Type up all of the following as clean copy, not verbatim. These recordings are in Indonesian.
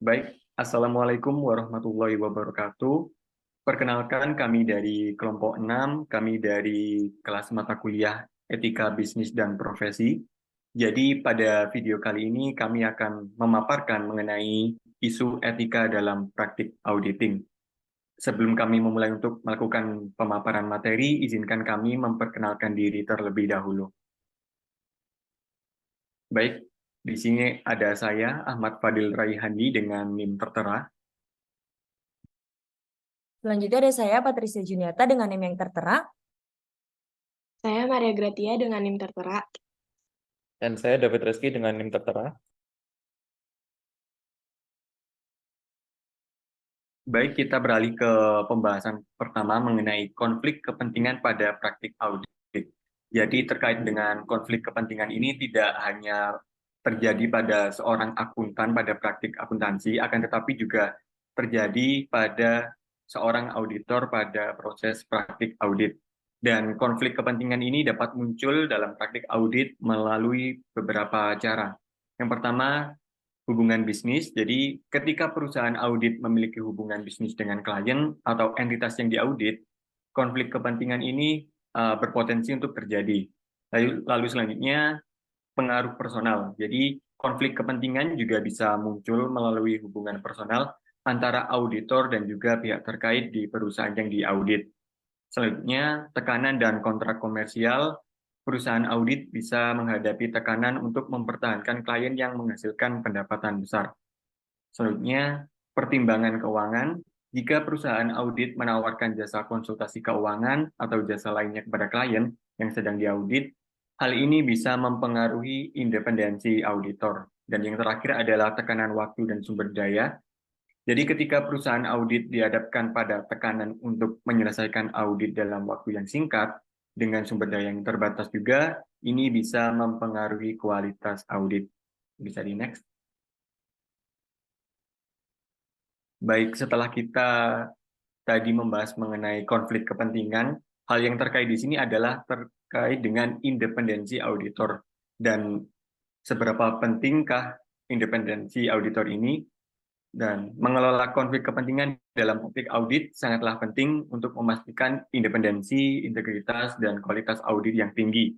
Baik, Assalamualaikum warahmatullahi wabarakatuh. Perkenalkan kami dari kelompok 6, kami dari kelas mata kuliah Etika Bisnis dan Profesi. Jadi pada video kali ini kami akan memaparkan mengenai isu etika dalam praktik auditing. Sebelum kami memulai untuk melakukan pemaparan materi, izinkan kami memperkenalkan diri terlebih dahulu. Baik, di sini ada saya, Ahmad Fadil Raihandi dengan NIM tertera. Selanjutnya ada saya, Patricia Juniata, dengan NIM yang tertera. Saya Maria Gratia dengan NIM tertera. Dan saya David Reski dengan NIM tertera. Baik, kita beralih ke pembahasan pertama mengenai konflik kepentingan pada praktik audit. Jadi terkait dengan konflik kepentingan ini tidak hanya terjadi pada seorang akuntan pada praktik akuntansi, akan tetapi juga terjadi pada seorang auditor pada proses praktik audit. Dan konflik kepentingan ini dapat muncul dalam praktik audit melalui beberapa cara. Yang pertama, hubungan bisnis. Jadi ketika perusahaan audit memiliki hubungan bisnis dengan klien atau entitas yang diaudit, konflik kepentingan ini berpotensi untuk terjadi. Lalu selanjutnya pengaruh personal. Jadi konflik kepentingan juga bisa muncul melalui hubungan personal antara auditor dan juga pihak terkait di perusahaan yang diaudit. Selanjutnya, tekanan dan kontrak komersial. Perusahaan audit bisa menghadapi tekanan untuk mempertahankan klien yang menghasilkan pendapatan besar. Selanjutnya, pertimbangan keuangan. Jika perusahaan audit menawarkan jasa konsultasi keuangan atau jasa lainnya kepada klien yang sedang diaudit, hal ini bisa mempengaruhi independensi auditor. Dan yang terakhir adalah tekanan waktu dan sumber daya. Jadi ketika perusahaan audit dihadapkan pada tekanan untuk menyelesaikan audit dalam waktu yang singkat, dengan sumber daya yang terbatas juga, ini bisa mempengaruhi kualitas audit. Bisa di next. Baik, setelah kita tadi membahas mengenai konflik kepentingan, hal yang terkait di sini adalah terkait dengan independensi auditor. Dan seberapa pentingkah independensi auditor ini. Dan mengelola konflik kepentingan dalam praktik audit sangatlah penting untuk memastikan independensi, integritas, dan kualitas audit yang tinggi.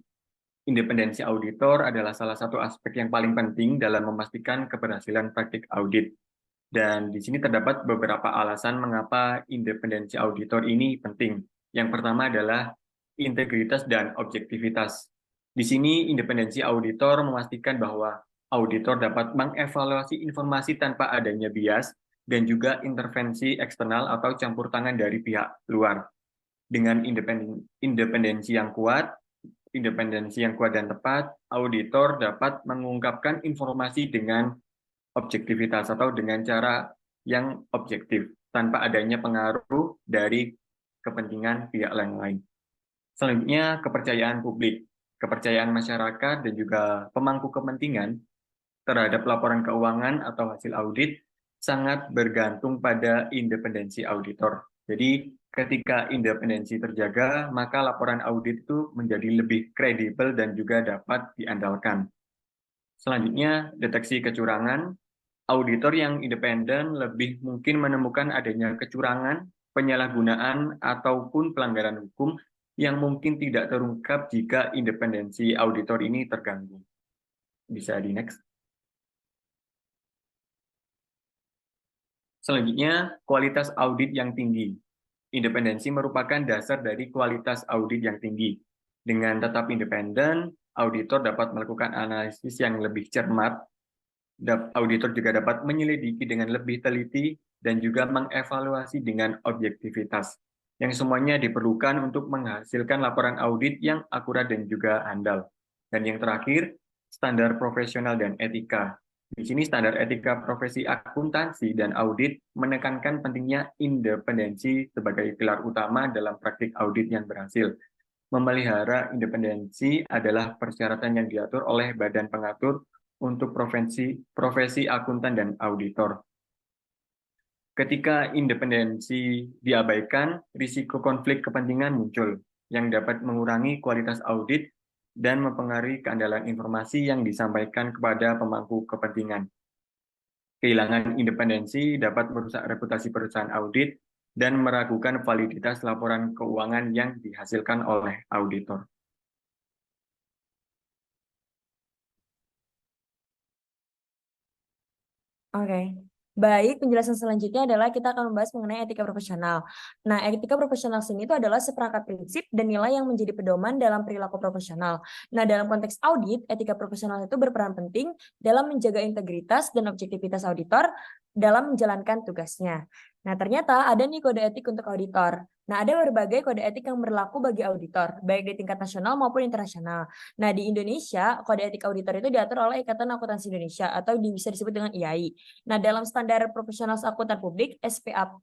Independensi auditor adalah salah satu aspek yang paling penting dalam memastikan keberhasilan praktik audit. Dan di sini terdapat beberapa alasan mengapa independensi auditor ini penting. Yang pertama adalah integritas dan objektivitas. Di sini independensi auditor memastikan bahwa auditor dapat mengevaluasi informasi tanpa adanya bias dan juga intervensi eksternal atau campur tangan dari pihak luar. Dengan independensi yang kuat dan tepat, auditor dapat mengungkapkan informasi dengan objektivitas atau dengan cara yang objektif tanpa adanya pengaruh dari kepentingan pihak lain. Selanjutnya, kepercayaan publik. Kepercayaan masyarakat dan juga pemangku kepentingan terhadap laporan keuangan atau hasil audit sangat bergantung pada independensi auditor. Jadi, ketika independensi terjaga, maka laporan audit itu menjadi lebih kredibel dan juga dapat diandalkan. Selanjutnya, deteksi kecurangan. Auditor yang independen lebih mungkin menemukan adanya kecurangan, penyalahgunaan, ataupun pelanggaran hukum yang mungkin tidak terungkap jika independensi auditor ini terganggu. Bisa di next. Selanjutnya, kualitas audit yang tinggi. Independensi merupakan dasar dari kualitas audit yang tinggi. Dengan tetap independen, auditor dapat melakukan analisis yang lebih cermat. Auditor juga dapat menyelidiki dengan lebih teliti dan juga mengevaluasi dengan objektivitas, yang semuanya diperlukan untuk menghasilkan laporan audit yang akurat dan juga handal. Dan yang terakhir, standar profesional dan etika. Di sini standar etika profesi akuntansi dan audit menekankan pentingnya independensi sebagai pilar utama dalam praktik audit yang berhasil. Memelihara independensi adalah persyaratan yang diatur oleh Badan Pengatur untuk profesi akuntan dan auditor. Ketika independensi diabaikan, risiko konflik kepentingan muncul yang dapat mengurangi kualitas audit dan mempengaruhi keandalan informasi yang disampaikan kepada pemangku kepentingan. Kehilangan independensi dapat merusak reputasi perusahaan audit dan meragukan validitas laporan keuangan yang dihasilkan oleh auditor. Oke. Baik, penjelasan selanjutnya adalah kita akan membahas mengenai etika profesional. Nah, etika profesional sini itu adalah seperangkat prinsip dan nilai yang menjadi pedoman dalam perilaku profesional. Nah, dalam konteks audit, etika profesional itu berperan penting dalam menjaga integritas dan objektivitas auditor dalam menjalankan tugasnya. Nah, ternyata ada nih kode etik untuk auditor. Nah, ada berbagai kode etik yang berlaku bagi auditor, baik di tingkat nasional maupun internasional. Nah, di Indonesia, kode etik auditor itu diatur oleh Ikatan Akuntansi Indonesia atau bisa disebut dengan IAI. Nah, dalam standar profesional akuntan publik (SPAP).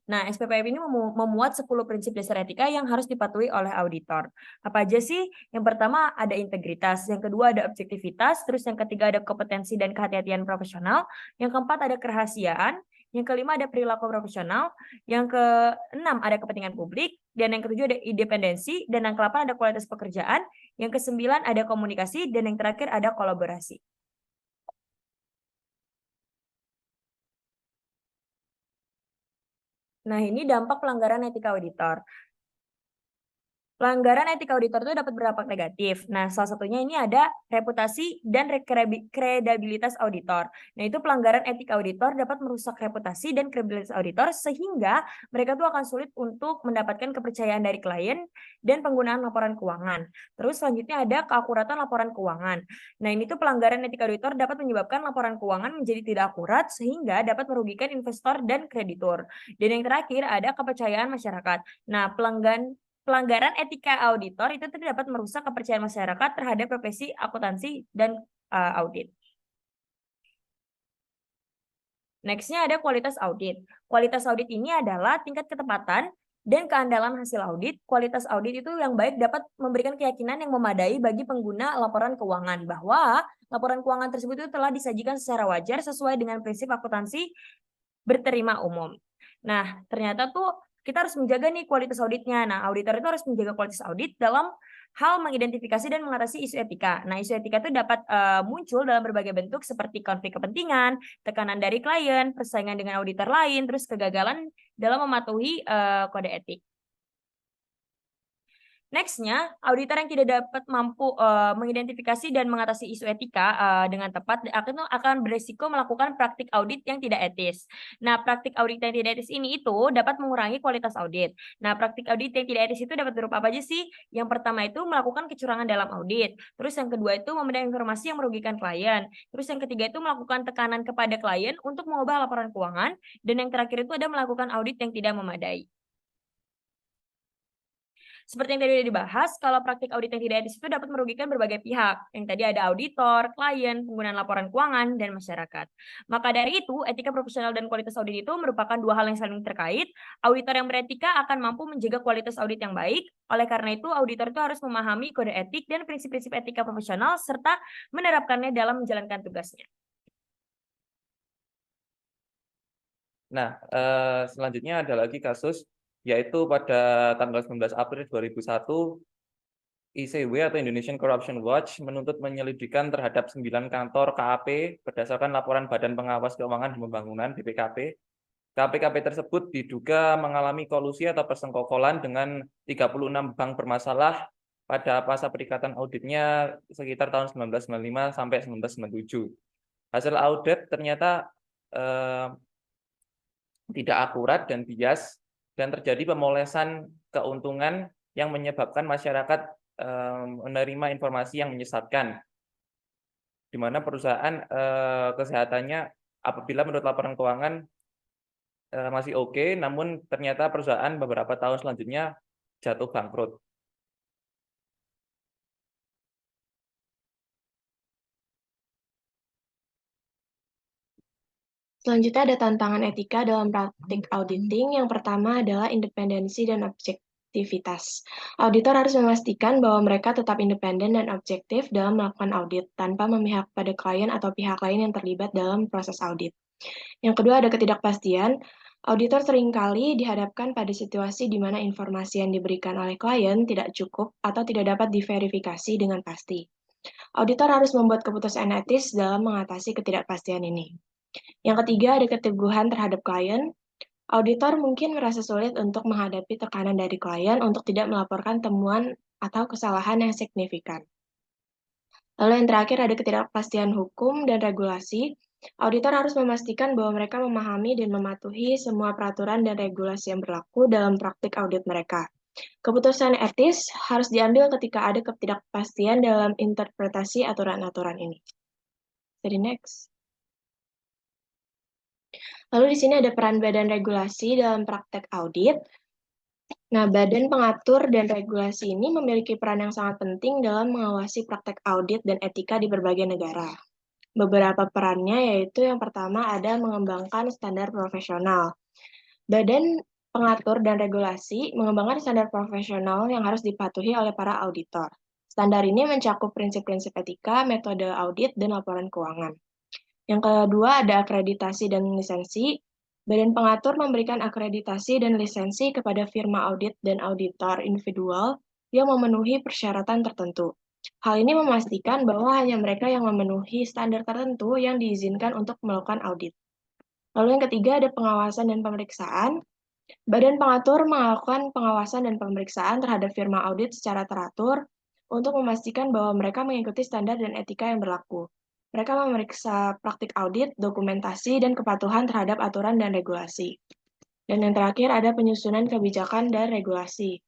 Nah, SPPF ini memuat 10 prinsip dasar etika yang harus dipatuhi oleh auditor. Apa aja sih? Yang pertama ada integritas, yang kedua ada objektivitas, terus yang ketiga ada kompetensi dan kehati-hatian profesional, yang keempat ada kerahasiaan, yang kelima ada perilaku profesional, yang keenam ada kepentingan publik, dan yang ketujuh ada independensi, dan yang kedelapan ada kualitas pekerjaan, yang kesembilan ada komunikasi, dan yang terakhir ada kolaborasi. Nah, ini dampak pelanggaran etika auditor. Pelanggaran etika auditor itu dapat berdampak negatif. Nah, salah satunya ini ada reputasi dan kredibilitas auditor. Nah, itu pelanggaran etika auditor dapat merusak reputasi dan kredibilitas auditor sehingga mereka tuh akan sulit untuk mendapatkan kepercayaan dari klien dan penggunaan laporan keuangan. Terus selanjutnya ada keakuratan laporan keuangan. Nah, ini tuh pelanggaran etika auditor dapat menyebabkan laporan keuangan menjadi tidak akurat sehingga dapat merugikan investor dan kreditur. Dan yang terakhir ada kepercayaan masyarakat. Nah, pelanggaran etika auditor itu dapat merusak kepercayaan masyarakat terhadap profesi akuntansi dan audit. Next-nya ada kualitas audit. Kualitas audit ini adalah tingkat ketepatan dan keandalan hasil audit. Kualitas audit itu yang baik dapat memberikan keyakinan yang memadai bagi pengguna laporan keuangan bahwa laporan keuangan tersebut itu telah disajikan secara wajar sesuai dengan prinsip akuntansi berterima umum. Nah, ternyata tuh kita harus menjaga nih kualitas auditnya. Nah, auditor itu harus menjaga kualitas audit dalam hal mengidentifikasi dan mengatasi isu etika. Nah, isu etika itu dapat muncul dalam berbagai bentuk seperti konflik kepentingan, tekanan dari klien, persaingan dengan auditor lain, terus kegagalan dalam mematuhi kode etik. Next-nya, auditor yang tidak dapat mampu mengidentifikasi dan mengatasi isu etika dengan tepat akan berisiko melakukan praktik audit yang tidak etis. Nah, praktik audit yang tidak etis ini itu dapat mengurangi kualitas audit. Nah, praktik audit yang tidak etis itu dapat berupa apa aja sih? Yang pertama itu melakukan kecurangan dalam audit. Terus yang kedua itu memberikan informasi yang merugikan klien. Terus yang ketiga itu melakukan tekanan kepada klien untuk mengubah laporan keuangan. Dan yang terakhir itu ada melakukan audit yang tidak memadai. Seperti yang tadi sudah dibahas, kalau praktik audit yang tidak etis itu dapat merugikan berbagai pihak. Yang tadi ada auditor, klien, penggunaan laporan keuangan, dan masyarakat. Maka dari itu, etika profesional dan kualitas audit itu merupakan dua hal yang saling terkait. Auditor yang beretika akan mampu menjaga kualitas audit yang baik. Oleh karena itu, auditor itu harus memahami kode etik dan prinsip-prinsip etika profesional serta menerapkannya dalam menjalankan tugasnya. Nah, selanjutnya ada lagi kasus, yaitu pada tanggal 19 April 2001, ICW atau Indonesian Corruption Watch menuntut penyelidikan terhadap 9 kantor KAP berdasarkan laporan Badan Pengawas Keuangan dan Pembangunan (BPKP). KPKP tersebut diduga mengalami kolusi atau persengkokolan dengan 36 bank bermasalah pada masa perikatan auditnya sekitar tahun 1995 sampai 1997. Hasil audit ternyata tidak akurat dan bias, dan terjadi pemolesan keuntungan yang menyebabkan masyarakat menerima informasi yang menyesatkan, di mana perusahaan kesehatannya apabila menurut laporan keuangan masih oke, namun ternyata perusahaan beberapa tahun selanjutnya jatuh bangkrut. Selanjutnya ada tantangan etika dalam praktik auditing. Yang pertama adalah independensi dan objektivitas. Auditor harus memastikan bahwa mereka tetap independen dan objektif dalam melakukan audit, tanpa memihak pada klien atau pihak lain yang terlibat dalam proses audit. Yang kedua ada ketidakpastian. Auditor seringkali dihadapkan pada situasi di mana informasi yang diberikan oleh klien tidak cukup atau tidak dapat diverifikasi dengan pasti. Auditor harus membuat keputusan etis dalam mengatasi ketidakpastian ini. Yang ketiga, ada keteguhan terhadap klien. Auditor mungkin merasa sulit untuk menghadapi tekanan dari klien untuk tidak melaporkan temuan atau kesalahan yang signifikan. Lalu yang terakhir ada ketidakpastian hukum dan regulasi. Auditor harus memastikan bahwa mereka memahami dan mematuhi semua peraturan dan regulasi yang berlaku dalam praktik audit mereka. Keputusan etis harus diambil ketika ada ketidakpastian dalam interpretasi aturan-aturan ini. Jadi next. Lalu di sini ada peran badan regulasi dalam praktek audit. Nah, badan pengatur dan regulasi ini memiliki peran yang sangat penting dalam mengawasi praktek audit dan etika di berbagai negara. Beberapa perannya yaitu yang pertama ada mengembangkan standar profesional. Badan pengatur dan regulasi mengembangkan standar profesional yang harus dipatuhi oleh para auditor. Standar ini mencakup prinsip-prinsip etika, metode audit, dan laporan keuangan. Yang kedua ada akreditasi dan lisensi. Badan pengatur memberikan akreditasi dan lisensi kepada firma audit dan auditor individual yang memenuhi persyaratan tertentu. Hal ini memastikan bahwa hanya mereka yang memenuhi standar tertentu yang diizinkan untuk melakukan audit. Lalu yang ketiga ada pengawasan dan pemeriksaan. Badan pengatur melakukan pengawasan dan pemeriksaan terhadap firma audit secara teratur untuk memastikan bahwa mereka mengikuti standar dan etika yang berlaku. Mereka memeriksa praktik audit, dokumentasi, dan kepatuhan terhadap aturan dan regulasi. Dan yang terakhir ada penyusunan kebijakan dan regulasi,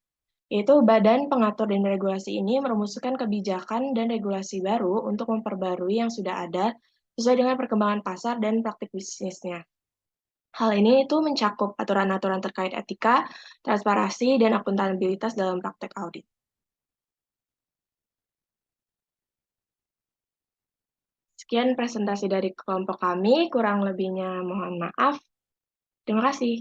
yaitu Badan Pengatur dan Regulasi ini merumuskan kebijakan dan regulasi baru untuk memperbarui yang sudah ada sesuai dengan perkembangan pasar dan praktik bisnisnya. Hal ini itu mencakup aturan-aturan terkait etika, transparansi, dan akuntabilitas dalam praktek audit. Sekian presentasi dari kelompok kami, kurang lebihnya mohon maaf. Terima kasih.